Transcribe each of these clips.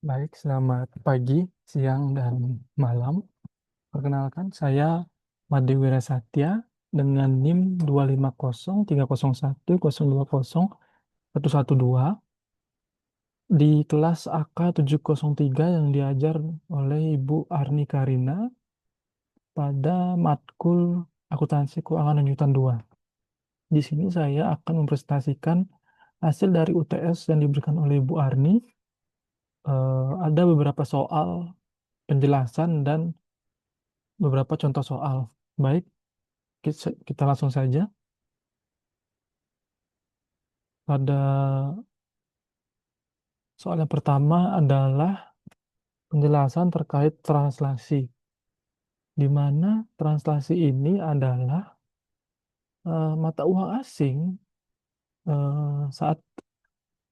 Baik, selamat pagi, siang, dan malam. Perkenalkan, saya Made Wirasatya dengan NIM 2503010201112 di kelas AK 703 yang diajar oleh Ibu Arni Karina pada matkul Akuntansi Keuangan Lanjutan 2. Di sini saya akan mempresentasikan hasil dari UTS yang diberikan oleh Ibu Arni. Ada beberapa soal penjelasan dan beberapa contoh soal. Baik, kita langsung saja. Pada soal yang pertama adalah penjelasan terkait translasi, di mana translasi ini adalah mata uang asing saat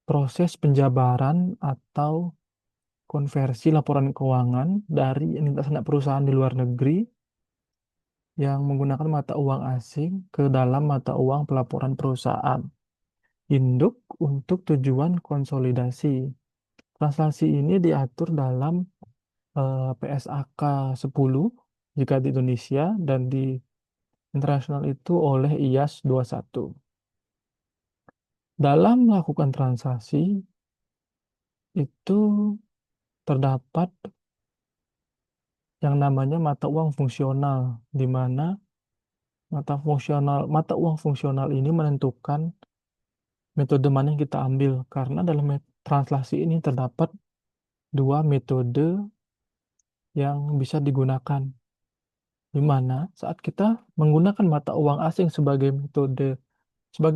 proses penjabaran atau konversi laporan keuangan dari entitas anak perusahaan di luar negeri yang menggunakan mata uang asing ke dalam mata uang pelaporan perusahaan induk untuk tujuan konsolidasi. Translasi ini diatur dalam PSAK 10 jika di Indonesia dan di internasional itu oleh IAS 21. Dalam melakukan transaksi itu terdapat yang namanya mata uang fungsional, di mana mata uang fungsional ini menentukan metode mana yang kita ambil, karena dalam translasi ini terdapat dua metode yang bisa digunakan, di mana saat kita menggunakan mata uang asing sebagai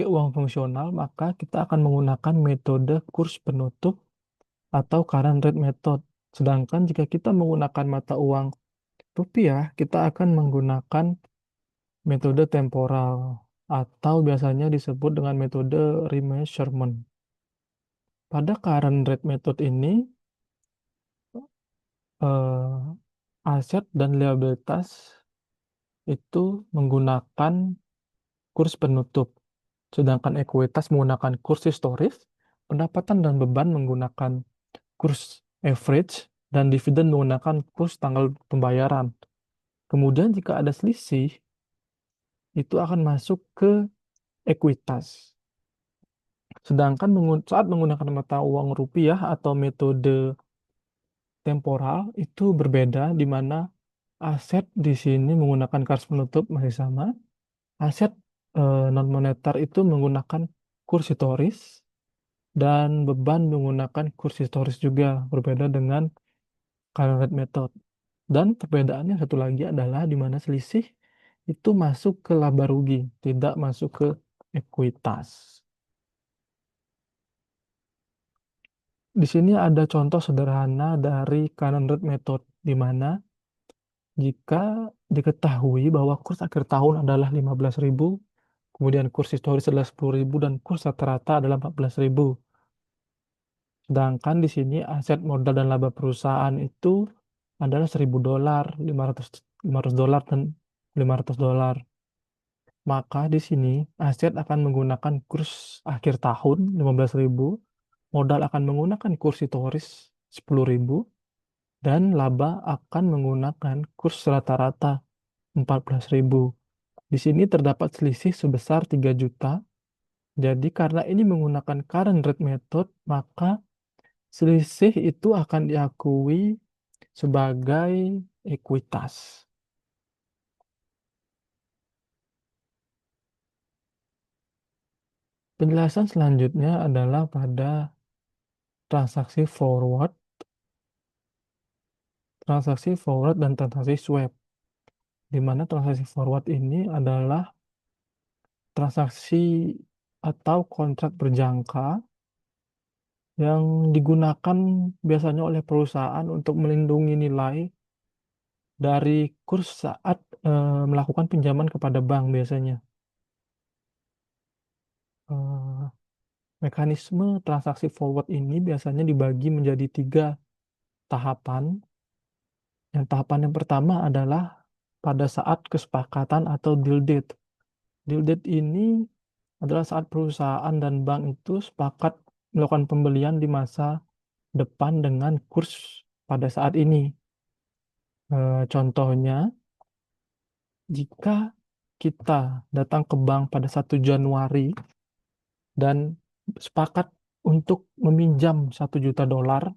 uang fungsional, maka kita akan menggunakan metode kurs penutup atau current rate method. Sedangkan jika kita menggunakan mata uang rupiah, kita akan menggunakan metode temporal atau biasanya disebut dengan metode remeasurement. Pada current rate method ini, aset dan liabilitas itu menggunakan kurs penutup. Sedangkan ekuitas menggunakan kurs historis, pendapatan dan beban menggunakan kurs average, dan dividen menggunakan kurs tanggal pembayaran. Kemudian jika ada selisih, itu akan masuk ke ekuitas. Sedangkan saat menggunakan mata uang rupiah atau metode temporal itu berbeda, di mana aset di sini menggunakan kurs penutup masih sama. Aset non moneter itu menggunakan kurs historis dan beban menggunakan kurs historis juga, berbeda dengan current rate method. Dan perbedaannya satu lagi adalah di mana selisih itu masuk ke laba rugi, tidak masuk ke ekuitas. Di sini ada contoh sederhana dari current rate method, di mana jika diketahui bahwa kurs akhir tahun adalah 15.000, kemudian kurs historis adalah 10.000, dan kurs rata-rata adalah 14.000. Sedangkan di sini aset modal dan laba perusahaan itu adalah $1.000, 500 dolar, dan $500. Maka di sini aset akan menggunakan kurs akhir tahun 15.000, modal akan menggunakan kurs historis 10.000, dan laba akan menggunakan kurs rata-rata 14.000. Di sini terdapat selisih sebesar 3 juta. Jadi karena ini menggunakan current rate method, maka selisih itu akan diakui sebagai ekuitas. Penjelasan selanjutnya adalah pada transaksi forward dan transaksi swap, di mana transaksi forward ini adalah transaksi atau kontrak berjangka yang digunakan biasanya oleh perusahaan untuk melindungi nilai dari kurs saat melakukan pinjaman kepada bank biasanya. Eh, Mekanisme transaksi forward ini biasanya dibagi menjadi 3 tahapan. Yang tahapan yang pertama adalah pada saat kesepakatan atau deal date. Deal date ini adalah saat perusahaan dan bank itu sepakat melakukan pembelian di masa depan dengan kurs pada saat ini. Contohnya, jika kita datang ke bank pada 1 Januari dan sepakat untuk meminjam 1 juta dolar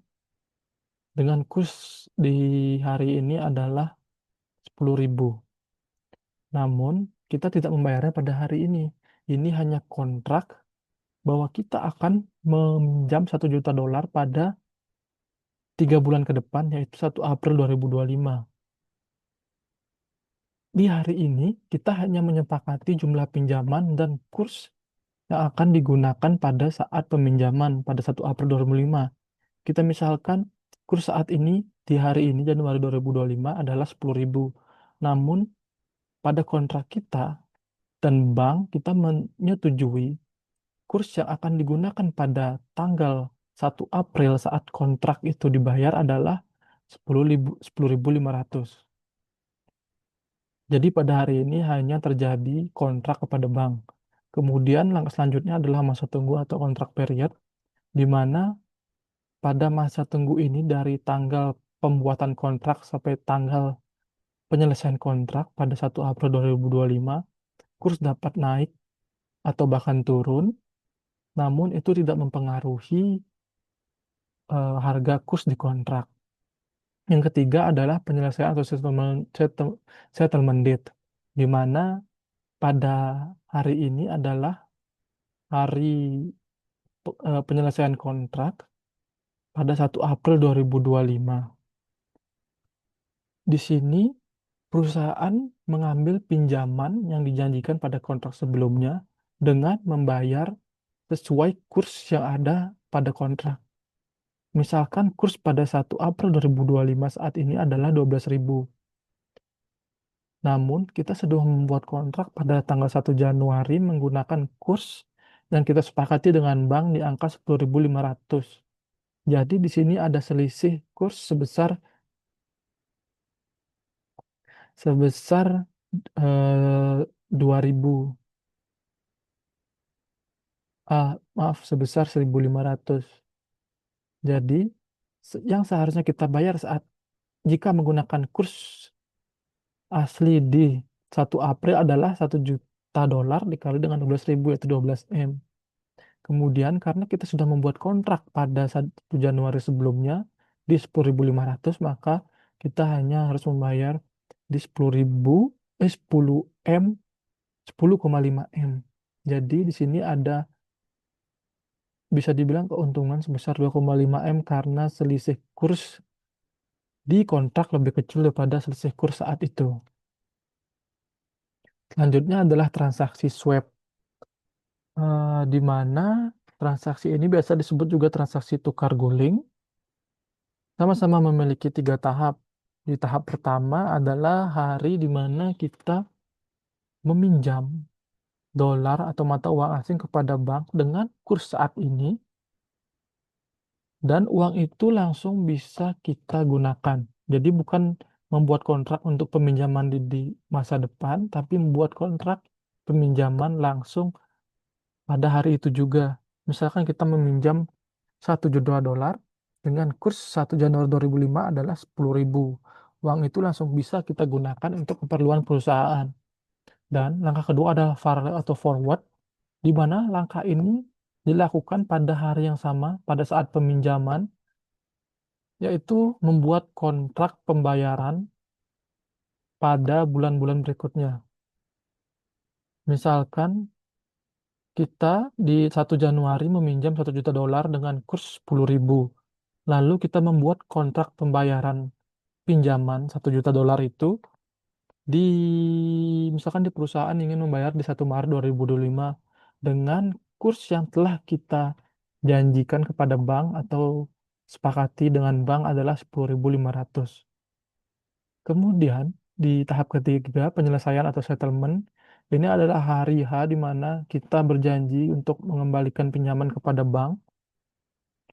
dengan kurs di hari ini adalah 10.000. Namun, kita tidak membayarnya pada hari ini. Ini hanya kontrak bahwa kita akan meminjam 1 juta dolar pada 3 bulan ke depan, yaitu 1 April 2025. Di hari ini, kita hanya menyepakati jumlah pinjaman dan kurs yang akan digunakan pada saat peminjaman pada 1 April 2005. Kita misalkan kurs saat ini di hari ini Januari 2025 adalah 10.000. Namun pada kontrak kita dan bank kita menyetujui kurs yang akan digunakan pada tanggal 1 April saat kontrak itu dibayar adalah 10.500. Jadi pada hari ini hanya terjadi kontrak kepada bank. Kemudian langkah selanjutnya adalah masa tunggu atau kontrak period, di mana pada masa tunggu ini dari tanggal pembuatan kontrak sampai tanggal penyelesaian kontrak pada 1 April 2025, kurs dapat naik atau bahkan turun, namun itu tidak mempengaruhi harga kurs di kontrak. Yang ketiga adalah penyelesaian atau settlement date, di mana pada hari ini adalah hari penyelesaian kontrak pada 1 April 2025. Di sini perusahaan mengambil pinjaman yang dijanjikan pada kontrak sebelumnya dengan membayar sesuai kurs yang ada pada kontrak. Misalkan kurs pada 1 April 2025 saat ini adalah 12.000. Namun kita sudah membuat kontrak pada tanggal 1 Januari menggunakan kurs yang kita sepakati dengan bank di angka 10.500. Jadi di sini ada selisih kurs sebesar 2.000. Maaf, sebesar 1.500. Jadi yang seharusnya kita bayar saat jika menggunakan kurs asli di 1 April adalah 1 juta dolar dikali dengan 12.000, yaitu 12 M. Kemudian karena kita sudah membuat kontrak pada 1 Januari sebelumnya di 10.500, maka kita hanya harus membayar di 10 M, 10,5 M. Jadi di sini ada bisa dibilang keuntungan sebesar 2,5 M karena selisih kurs di kontrak lebih kecil daripada selisih kurs saat itu. Selanjutnya adalah transaksi swap, di mana transaksi ini biasa disebut juga transaksi tukar guling. Sama-sama memiliki 3 tahap. Di tahap pertama adalah hari di mana kita meminjam dolar atau mata uang asing kepada bank dengan kurs saat ini, dan uang itu langsung bisa kita gunakan. Jadi bukan membuat kontrak untuk peminjaman di masa depan, tapi membuat kontrak peminjaman langsung pada hari itu juga. Misalkan kita meminjam 1 juta dolar dengan kurs 1 Januari 2005 adalah 10.000. Uang itu langsung bisa kita gunakan untuk keperluan perusahaan. Dan langkah kedua adalah parallel atau forward, di mana langkah ini dilakukan pada hari yang sama pada saat peminjaman, yaitu membuat kontrak pembayaran pada bulan-bulan berikutnya. Misalkan kita di 1 Januari meminjam 1 juta dolar dengan kurs 10.000. Lalu kita membuat kontrak pembayaran pinjaman 1 juta dolar itu di misalkan di perusahaan ingin membayar di 1 Maret 2025 dengan kurs yang telah kita janjikan kepada bank atau sepakati dengan bank adalah 10.500. Kemudian di tahap ketiga penyelesaian atau settlement, ini adalah hari H di mana kita berjanji untuk mengembalikan pinjaman kepada bank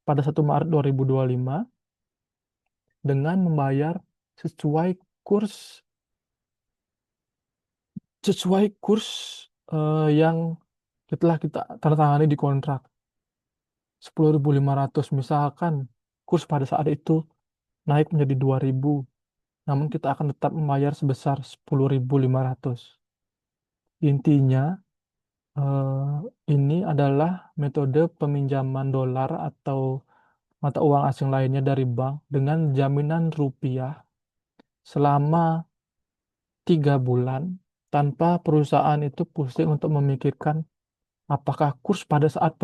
pada 1 Maret 2025 dengan membayar sesuai kurs sesuai kurs yang telah kita tanda tangani di kontrak 10.500. Misalkan kurs pada saat itu naik menjadi 2.000, namun kita akan tetap membayar sebesar 10.500. Intinya, eh, ini adalah metode peminjaman dolar atau mata uang asing lainnya dari bank dengan jaminan rupiah selama 3 bulan tanpa perusahaan itu pusing untuk memikirkan apakah kurs pada saat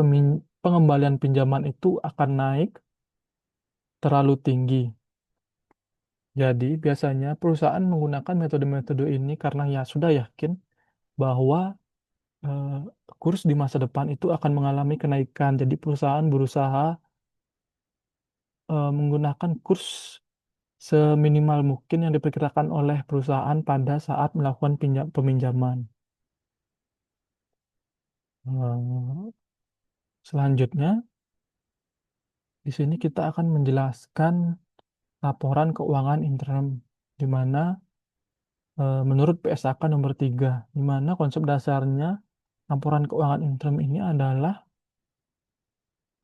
pengembalian pinjaman itu akan naik terlalu tinggi. Jadi biasanya perusahaan menggunakan metode-metode ini karena ya sudah yakin bahwa eh, kurs di masa depan itu akan mengalami kenaikan. Jadi perusahaan berusaha menggunakan kurs seminimal mungkin yang diperkirakan oleh perusahaan pada saat melakukan peminjaman. Eh, Selanjutnya, di sini kita akan menjelaskan laporan keuangan intern, di mana menurut PSAK nomor 3, di mana konsep dasarnya laporan keuangan intern ini adalah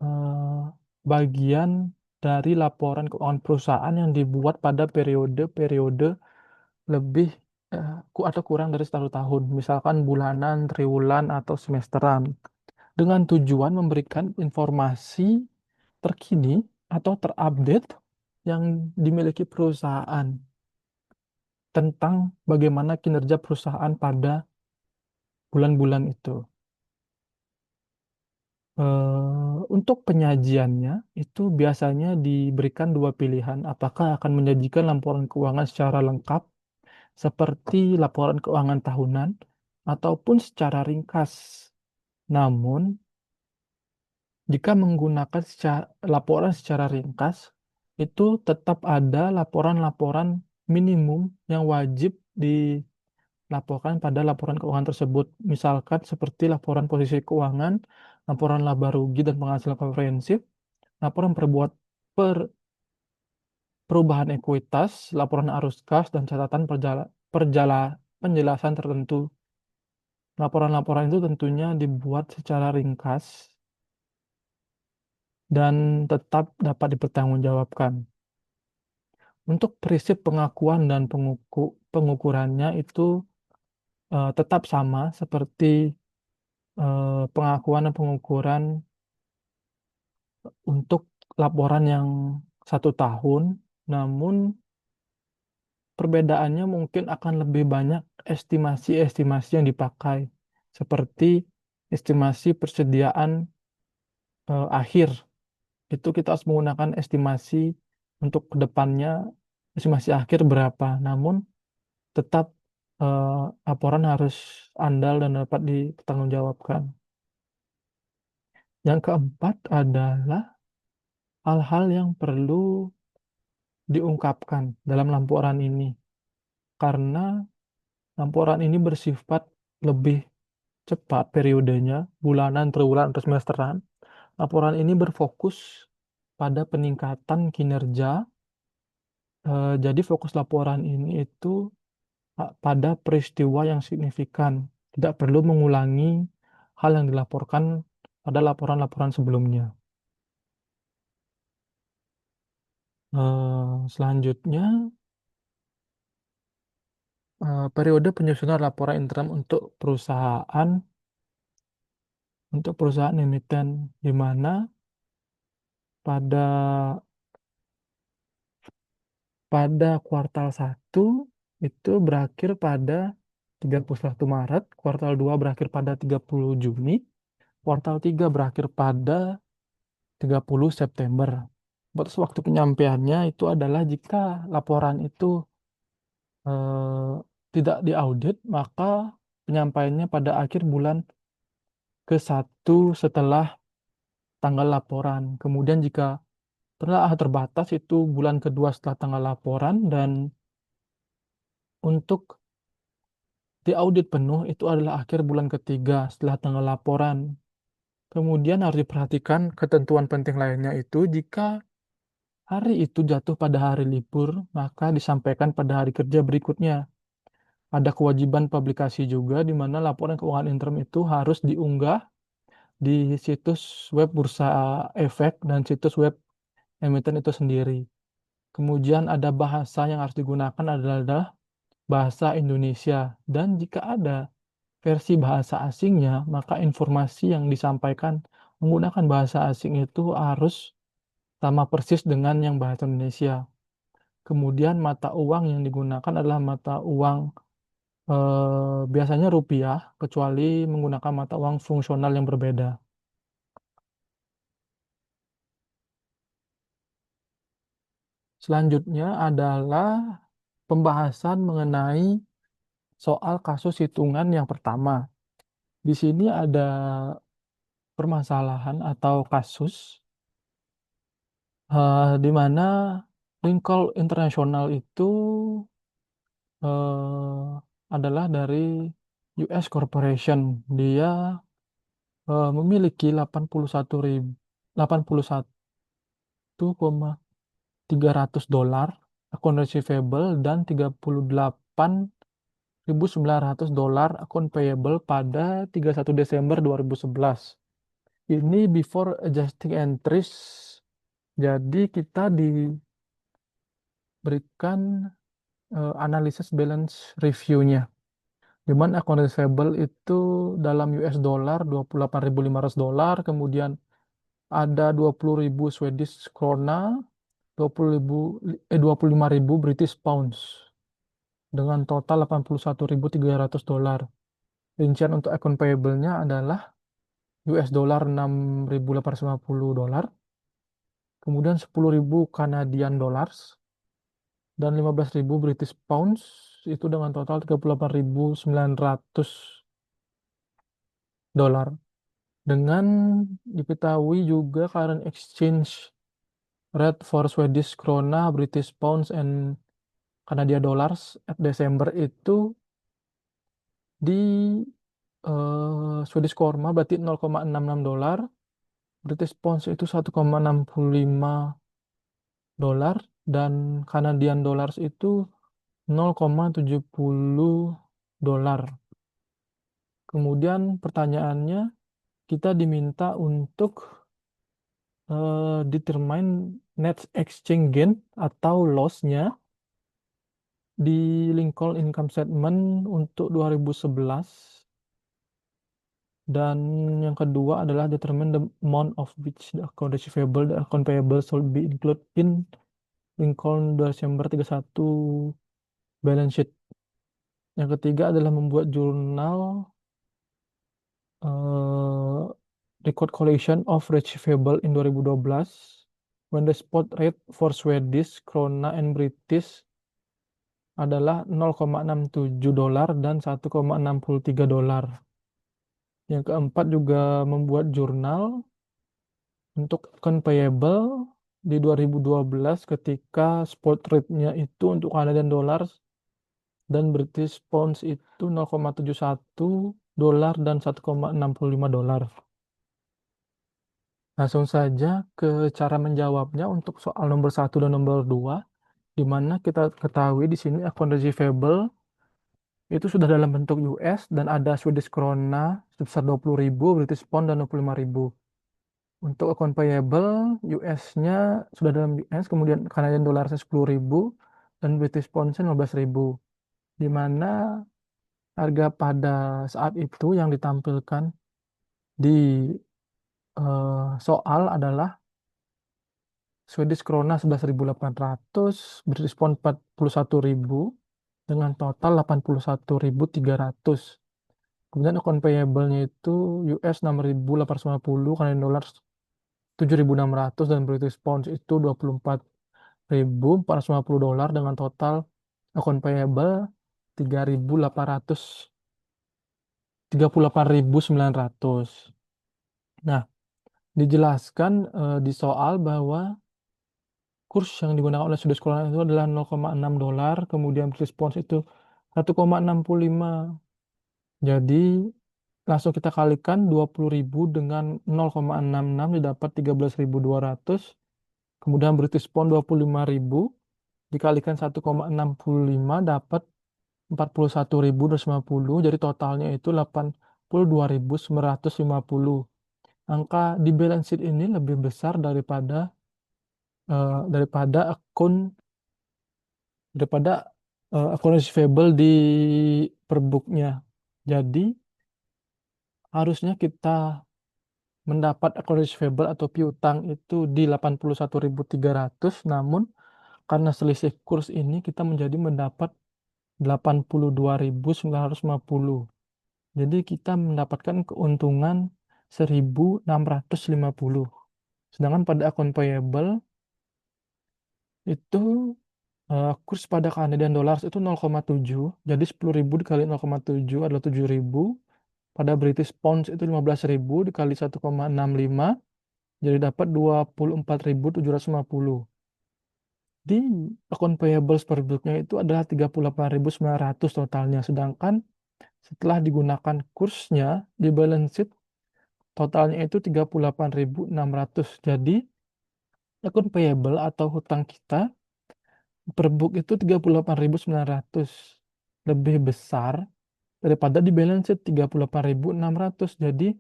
eh, bagian dari laporan keuangan perusahaan yang dibuat pada periode-periode lebih atau kurang dari 1 tahun, misalkan bulanan, triwulan, atau semesteran, dengan tujuan memberikan informasi terkini atau terupdate yang dimiliki perusahaan tentang bagaimana kinerja perusahaan pada bulan-bulan itu. Untuk penyajiannya itu biasanya diberikan 2 pilihan, apakah akan menyajikan laporan keuangan secara lengkap seperti laporan keuangan tahunan ataupun secara ringkas. Namun, jika menggunakan laporan secara ringkas, itu tetap ada laporan-laporan minimum yang wajib dilaporkan pada laporan keuangan tersebut. Misalkan seperti laporan posisi keuangan, laporan laba rugi dan penghasilan komprehensif, laporan perubahan ekuitas, laporan arus kas, dan catatan penjelasan tertentu. Laporan-laporan itu tentunya dibuat secara ringkas dan tetap dapat dipertanggungjawabkan. Untuk prinsip pengakuan dan pengukurannya itu tetap sama seperti pengakuan dan pengukuran untuk laporan yang 1 tahun, namun perbedaannya mungkin akan lebih banyak estimasi-estimasi yang dipakai, seperti estimasi persediaan akhir. Itu kita harus menggunakan estimasi untuk kedepannya, estimasi akhir berapa. Namun tetap eh, laporan harus andal dan dapat dipertanggungjawabkan. Yang keempat adalah hal-hal yang perlu diungkapkan dalam laporan ini. Karena laporan ini bersifat lebih cepat periodenya, bulanan, triwulan, atau semesteran. Laporan ini berfokus pada peningkatan kinerja. Jadi fokus laporan ini itu pada peristiwa yang signifikan. Tidak perlu mengulangi hal yang dilaporkan pada laporan-laporan sebelumnya. Selanjutnya, periode penyusunan laporan intern untuk perusahaan emiten, di mana pada pada kuartal 1 itu berakhir pada 31 Maret, kuartal 2 berakhir pada 30 Juni, kuartal 3 berakhir pada 30 September. Batas waktu penyampaiannya itu adalah jika laporan itu eh, tidak diaudit, maka penyampaiannya pada akhir bulan ke-1 setelah tanggal laporan. Kemudian jika telah terbatas itu bulan kedua setelah tanggal laporan, dan untuk diaudit penuh itu adalah akhir bulan ketiga setelah tanggal laporan. Kemudian harus diperhatikan ketentuan penting lainnya itu jika hari itu jatuh pada hari libur, maka disampaikan pada hari kerja berikutnya. Ada kewajiban publikasi juga di mana laporan keuangan intern itu harus diunggah di situs web Bursa Efek dan situs web emiten itu sendiri. Kemudian ada bahasa yang harus digunakan adalah bahasa Indonesia. Dan jika ada versi bahasa asingnya, maka informasi yang disampaikan menggunakan bahasa asing itu harus sama persis dengan yang bahasa Indonesia. Kemudian mata uang yang digunakan adalah mata uang biasanya rupiah, kecuali menggunakan mata uang fungsional yang berbeda. Selanjutnya adalah pembahasan mengenai soal kasus hitungan yang pertama. Di sini ada permasalahan atau kasus di mana Lincoln International itu adalah dari US Corporation. Dia memiliki 81,300 dolar akun receivable dan 38.900 dolar akun payable pada 31 Desember 2011. Ini before adjusting entries. Jadi kita diberikan analisis balance review-nya. Di mana akun receivable itu dalam US dollar 28.500 dolar, kemudian ada 20.000 Swedish krona, 25.000 British pounds dengan total 81.300 dolar. Rincian untuk akun payable-nya adalah US dollar 6.850 dolar, kemudian 10.000 Canadian dollars dan 15.000 British pounds itu dengan total 38.900 dolar. Dengan diketahui juga current exchange rate for Swedish krona, British pounds, and Canadian dollars at Desember itu di Swedish krona berarti 0,66 dolar, British pounds itu 1,65 dolar, dan Canadian dollars itu 0,70 dolar. Kemudian pertanyaannya, kita diminta untuk determine net exchange gain atau loss-nya di Lincoln Income Statement untuk 2011. Dan yang kedua adalah determine the amount of which the account receivable, the account payable should be included in Lincoln Desember 31 balance sheet. Yang ketiga adalah membuat jurnal uh, record collection of receivable in 2012 when the spot rate for Swedish krona and British adalah 0,67 dolar dan 1,63 dolar. Yang keempat juga membuat jurnal untuk account payable di 2012 ketika spot rate-nya itu untuk Canadian dollars dan British pounds itu 0,71 dolar dan 1,65 dolar. Langsung saja ke cara menjawabnya untuk soal nomor 1 dan nomor 2, di mana kita ketahui di sini akun receivable itu sudah dalam bentuk US dan ada Swedish krona sebesar 20.000, British pound dan 25.000. Untuk akun payable US-nya sudah dalam US, kemudian Canadian dollar 10.000 dan British pound 15.000. Di mana harga pada saat itu yang ditampilkan di soal adalah Swedish krona 11.800, British pound 41.000 dengan total 81.300. Kemudian akun payable-nya itu US 6.850, Canadian dollars 7.600 dan British pounds itu 24.450 dolar dengan total akun payable 38.900. Nah, dijelaskan di soal bahwa kurs yang digunakan oleh Swedish krona itu adalah 0,6 dolar, kemudian British pounds itu 1,65. Jadi langsung kita kalikan 20.000 dengan 0,66 didapat 13.200. Kemudian British pound 25.000 dikalikan 1,65 dapat 41.250. Jadi totalnya itu 82.950. Angka di balance sheet ini lebih besar daripada daripada daripada akun receivable di per booknya. Jadi harusnya kita mendapat akun receivable atau piutang itu di 81.300, namun karena selisih kurs ini kita menjadi mendapat 82.950. Jadi kita mendapatkan keuntungan 1.650. Sedangkan pada akun payable itu kurs pada Canadian dollars itu 0,7. Jadi 10.000 dikali 0,7 adalah 7.000. Pada British pounds itu 15.000 dikali 1,65. Jadi dapat 24.750. Di akun payables per booknya itu adalah 38.900 totalnya. Sedangkan setelah digunakan kursnya di balance sheet totalnya itu 38.600. Jadi akun payable atau hutang kita per book itu 38.900 lebih besar daripada di balance sheet 38.600. Jadi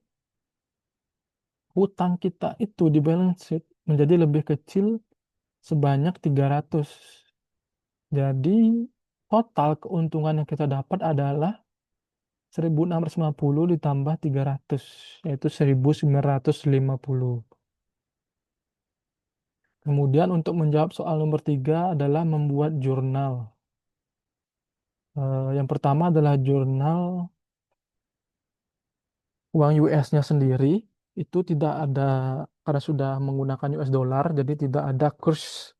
hutang kita itu di balance sheet menjadi lebih kecil sebanyak 300. Jadi total keuntungan yang kita dapat adalah 1.650 ditambah 300, yaitu 1.950. Kemudian untuk menjawab soal nomor 3 adalah membuat jurnal. Yang pertama adalah jurnal uang US-nya sendiri. Itu tidak ada, karena sudah menggunakan US dollar, jadi tidak ada kurs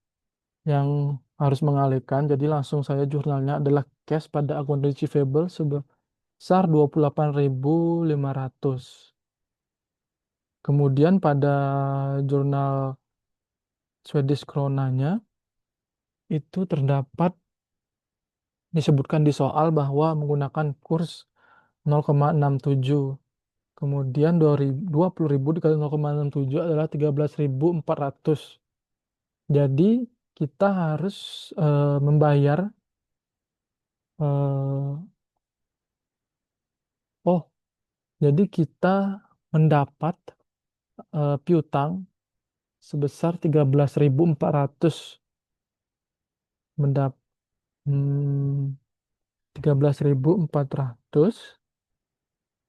yang harus mengalihkan. Jadi langsung saya jurnalnya adalah cash pada akun receivable sebesar 28.500. Kemudian pada jurnal Swedish Kronanya itu terdapat disebutkan di soal bahwa menggunakan kurs 0,67. Kemudian 20.000 dikali 0,67 adalah 13.400. Jadi kita harus membayar eh, oh, jadi kita mendapat piutang sebesar 13.400, mendap 13.400.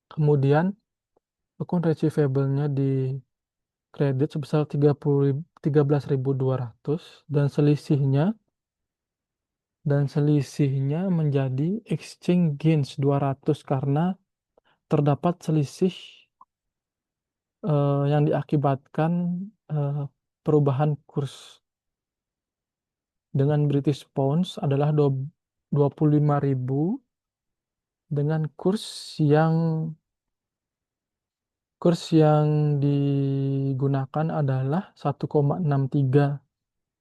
Kemudian akun receivable-nya di kredit sebesar 13.200 dan selisihnya menjadi exchange gains 200 karena terdapat selisih yang diakibatkan eh, perubahan kurs dengan British pounds adalah 25.000 dengan kurs yang digunakan adalah 1,63.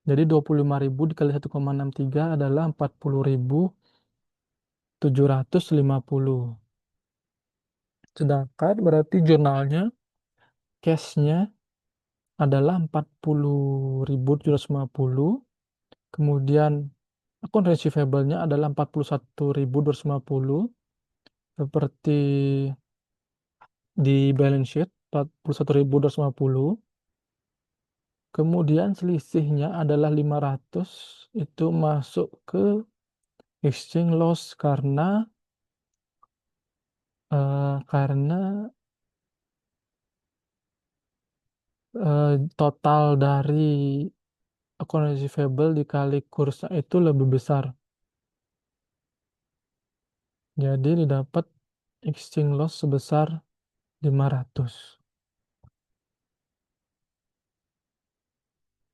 Jadi 25.000 dikali 1,63 adalah 40.750. Sedangkan berarti jurnalnya cash-nya adalah 40.750. Kemudian akun receivable-nya adalah 41.250 seperti di balance sheet 41.250. Kemudian selisihnya adalah 500, itu masuk ke exchange loss karena total dari akun receivable dikali kursnya itu lebih besar. Jadi didapat exchange loss sebesar 500.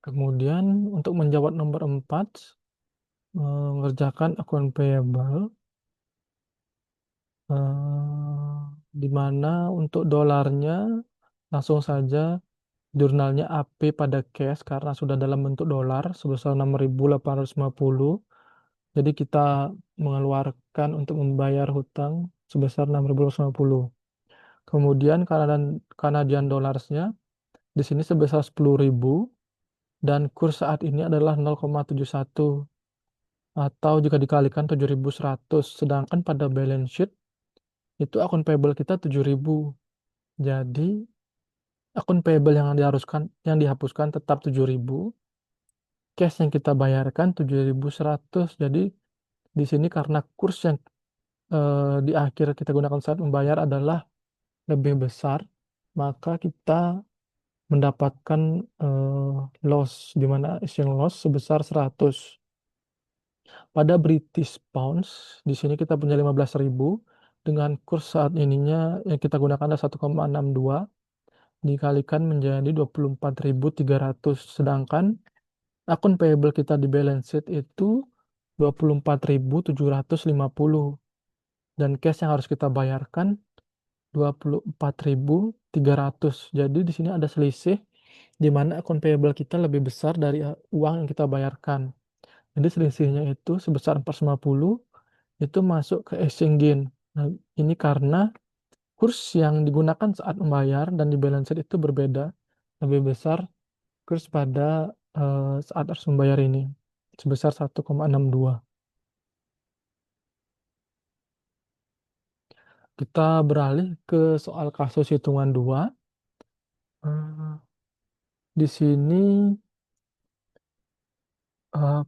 Kemudian untuk menjawab nomor 4, mengerjakan akun payable, di mana untuk dolarnya langsung saja jurnalnya AP pada cash karena sudah dalam bentuk dolar sebesar 6.850. Jadi kita mengeluarkan untuk membayar hutang sebesar 6.850. Kemudian Canadian dollarsnya di sini sebesar 10.000 dan kurs saat ini adalah 0,71 atau jika dikalikan 7.100. Sedangkan pada balance sheet itu akun payable kita 7.000. Jadi akun payable yang dihapuskan tetap 7.000 cash yang kita bayarkan 7.100. Jadi di sini karena kurs yang di akhir kita gunakan saat membayar adalah lebih besar, maka kita mendapatkan eh, loss, di mana exchange loss sebesar 100. Pada British Pounds, di sini kita punya 15.000 dengan kurs saat ininya yang kita gunakan adalah 1,62 dikalikan menjadi 24.300. Sedangkan akun payable kita di balance sheet itu 24.750 dan cash yang harus kita bayarkan 24.300. Jadi di sini ada selisih di mana akun payable kita lebih besar dari uang yang kita bayarkan. Jadi selisihnya itu sebesar 450 itu masuk ke exchange gain. Nah, ini karena kurs yang digunakan saat membayar dan di balance sheet itu berbeda. Lebih besar kurs pada saat harus membayar ini sebesar 1,62. Kita beralih ke soal kasus hitungan 2. Eh, di sini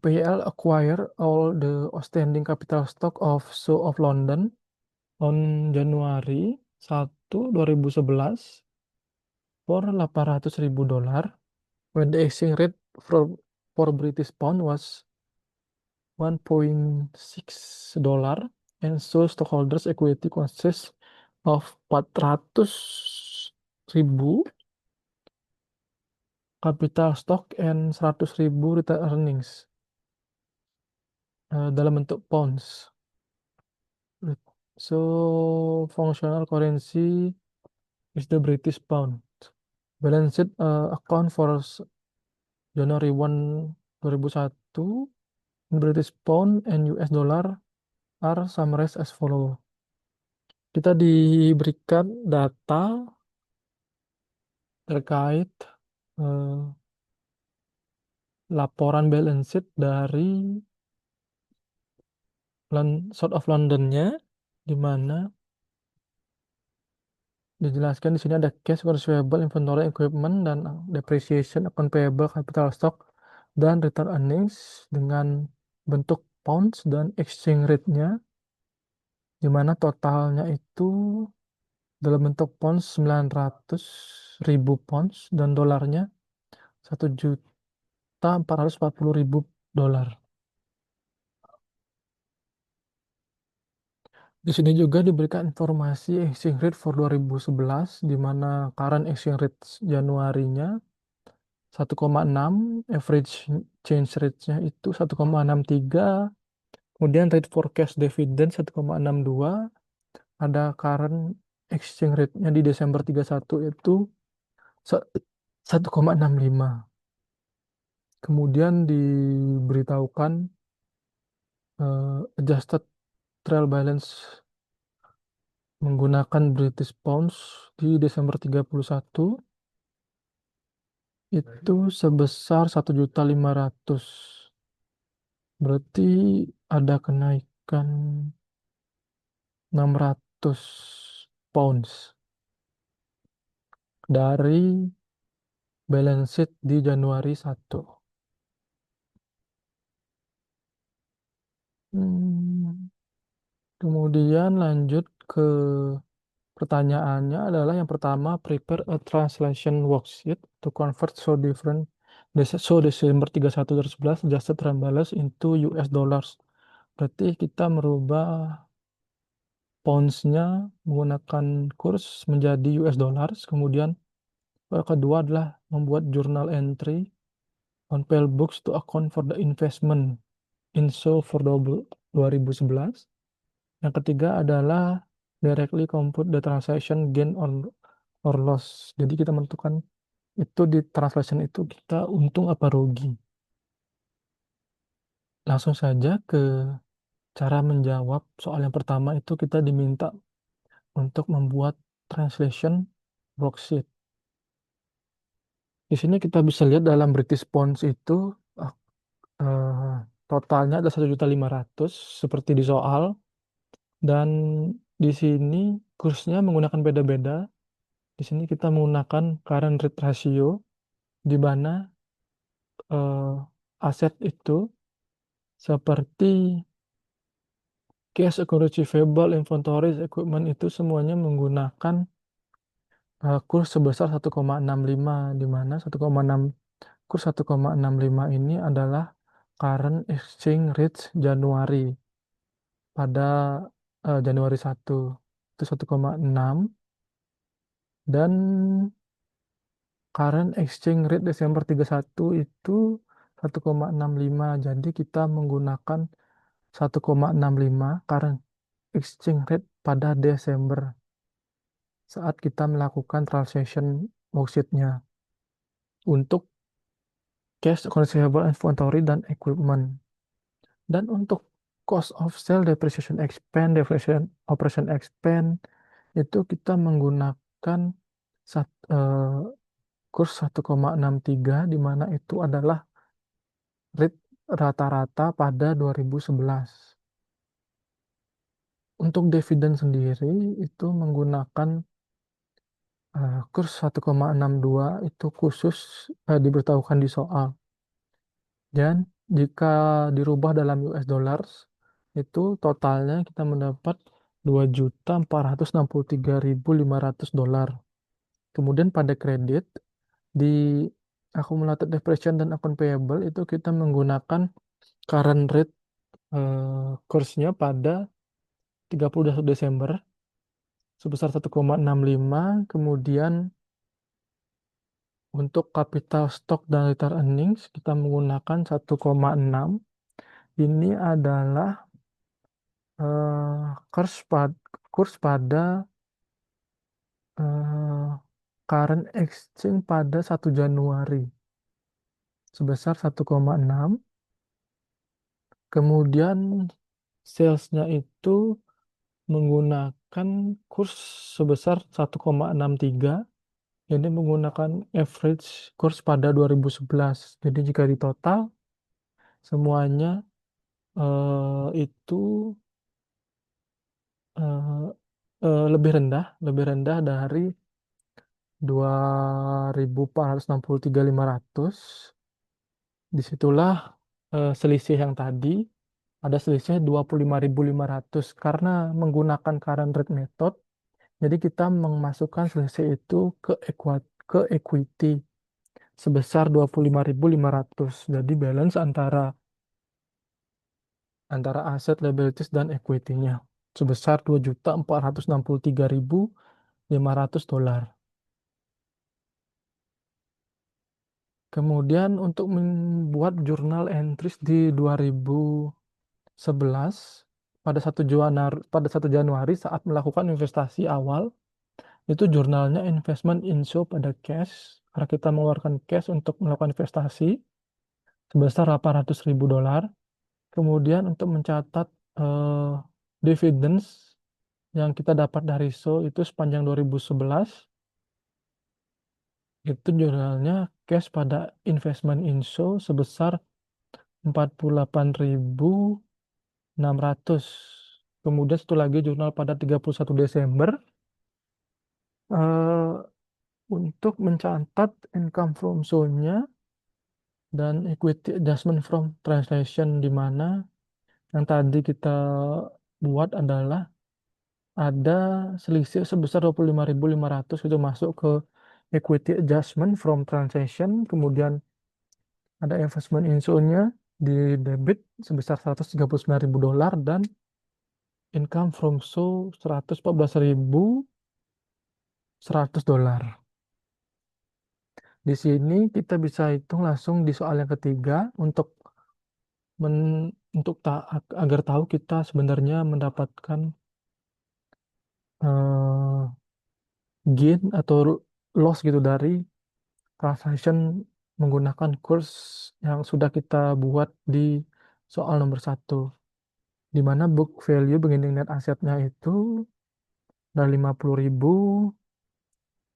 PL acquire all the outstanding capital stock of Show of London on Januari 1, 2011 for $800.000 when the exchange rate for British pound was 1.6 dollar, and so stockholders equity consists of 400.000 capital stock and 100.000 retained earnings dalam bentuk pounds. So functional currency is the British pound. Balance sheet account for January 1, 2001 in British pound and US dollar are summarized as follow. Kita diberikan data terkait eh, laporan balance sheet dari South of London-nya, di mana dijelaskan di sini ada cash, receivable, inventory, equipment, dan depreciation, account payable, capital stock, dan return earnings dengan bentuk pounds dan exchange rate-nya, di mana totalnya itu dalam bentuk pounds 900.000 pounds dan dolarnya 1.440.000 dolar. Di sini juga diberikan informasi exchange rate for 2011, di mana current exchange rate Januarinya 1,6, average change rate-nya itu 1,63, kemudian rate forecast dividend 1,62, ada current exchange rate-nya di Desember 31 itu 1,65. Kemudian diberitahukan adjusted trial balance menggunakan British Pounds di Desember 31 itu sebesar 1.500.000. Berarti ada kenaikan 600 pounds dari balance sheet di Januari 1. Kemudian lanjut ke pertanyaannya adalah yang pertama, prepare a translation worksheet to convert December 31 2011 adjusted trend balance into US dollars. Berarti kita merubah pounds-nya menggunakan kurs menjadi US dollars. Kemudian kedua adalah membuat journal entry on PL books to account for the investment in show for 2011. Yang ketiga adalah directly compute the transaction gain or loss. Jadi kita menentukan itu di translation itu kita untung apa rugi. Langsung saja ke cara menjawab soal yang pertama, itu kita diminta untuk membuat translation worksheet. Di sini kita bisa lihat dalam British Pounds itu eh, totalnya ada 1.500.000 seperti di soal, dan di sini kursnya menggunakan beda-beda. Di sini kita menggunakan current rate ratio, di mana aset itu seperti cash, account receivable, inventories, equipment itu semuanya menggunakan kurs sebesar 1,65, di mana 1,6 kurs 1,65 ini adalah current exchange rate Januari pada Januari 1 itu 1,6, dan current exchange rate Desember 31 itu 1,65. Jadi kita menggunakan 1,65 current exchange rate pada Desember saat kita melakukan transaction worksheet-nya untuk cash, consumable, inventory, dan equipment. Dan untuk cost of sale, depreciation expense, depreciation operation expense, itu kita menggunakan sat- eh, kurs 1,63, di mana itu adalah rate rata-rata pada 2011. Untuk dividen sendiri itu menggunakan kurs 1,62, itu khusus diberitahukan di soal. Dan jika dirubah dalam US dollars, itu totalnya kita mendapat 2.463.500 dolar. Kemudian pada kredit, di accumulated depreciation dan account payable itu kita menggunakan current rate kursnya pada 31 Desember sebesar 1,65. Kemudian untuk capital stock dan retained earnings kita menggunakan 1,6. Ini adalah kurs kurs pada eh, current exchange pada 1 Januari sebesar 1,6. Kemudian salesnya itu menggunakan kurs sebesar 1,63. Ini menggunakan average kurs pada 2011. Jadi jika di total semuanya itu eh, lebih rendah dari 2.463.500. Disitulah selisih yang tadi, ada selisih 25.500 karena menggunakan current rate method. Jadi kita memasukkan selisih itu ke equity sebesar 25.500. Jadi balance antara aset, liabilities, dan equity-nya sebesar 2.463.500 dolar. Kemudian untuk membuat jurnal entries di 2011, pada 1 Januari saat melakukan investasi awal, itu jurnalnya investment info pada cash, karena kita mengeluarkan cash untuk melakukan investasi sebesar 800.000 dolar. Kemudian untuk mencatat eh, dividends yang kita dapat dari show itu sepanjang 2011, itu jurnalnya cash pada investment info sebesar 48.600. Kemudian satu lagi jurnal pada 31 Desember eh, untuk mencatat income from show-nya dan equity adjustment from translation, di mana yang tadi kita buat adalah ada selisih sebesar 25.500 itu masuk ke equity adjustment from transaction, kemudian ada investment insurnya di debit sebesar 139.000 dolar, dan income from show 114.100 dolar. Di sini kita bisa hitung langsung di soal yang ketiga untuk agar tahu kita sebenarnya mendapatkan eh, gain atau loss gitu dari transaction menggunakan kurs yang sudah kita buat di soal nomor 1, di mana book value beginning net asetnya itu dari 50.000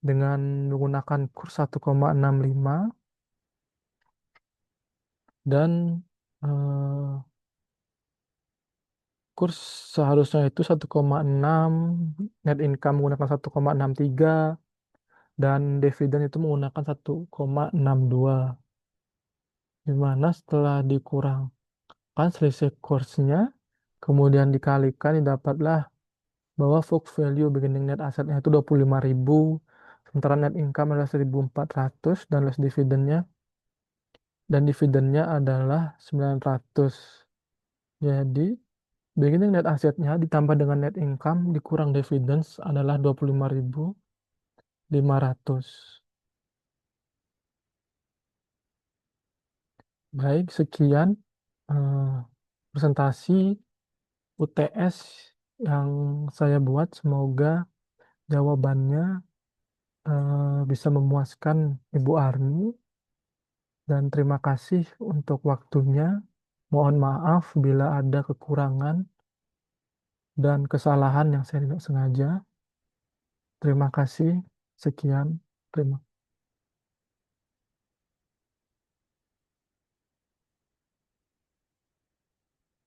dengan menggunakan kurs 1,65, dan eh, kurs seharusnya itu 1,6, net income menggunakan 1,63, dan dividen itu menggunakan 1,62. Dimana setelah dikurangkan selisih kursnya, kemudian dikalikan, didapatlah bahwa book value beginning net asetnya itu 25.000, sementara net income adalah 1.400 dan dividennya adalah 900. Jadi beginning net asetnya ditambah dengan net income dikurang dividends adalah 25.500. Baik, sekian eh, presentasi UTS yang saya buat. Semoga jawabannya bisa memuaskan Ibu Arni, dan terima kasih untuk waktunya. Mohon maaf bila ada kekurangan dan kesalahan yang saya tidak sengaja. Terima kasih. Sekian. Terima